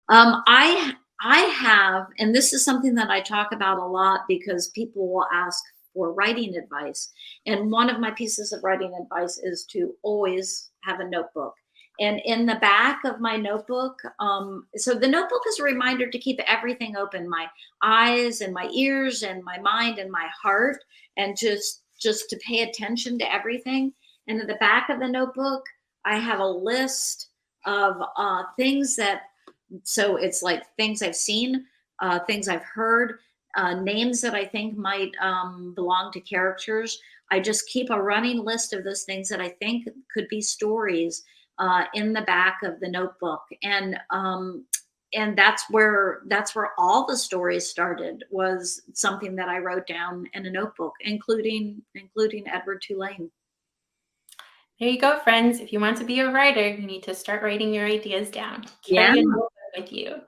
I have, and this is something that I talk about a lot because people will ask for writing advice. And one of my pieces of writing advice is to always have a notebook. And in the back of my notebook, so the notebook is a reminder to keep everything open, my eyes and my ears and my mind and my heart, and just to pay attention to everything. And at the back of the notebook, I have a list of things that, so it's like things I've seen, things I've heard, names that I think might belong to characters. I just keep a running list of those things that I think could be stories in the back of the notebook, and that's where all the stories started, was something that I wrote down in a notebook, including Edward Tulane. There you go, friends. If you want to be a writer, you need to start writing your ideas down. Yeah. Carry a notebook with you.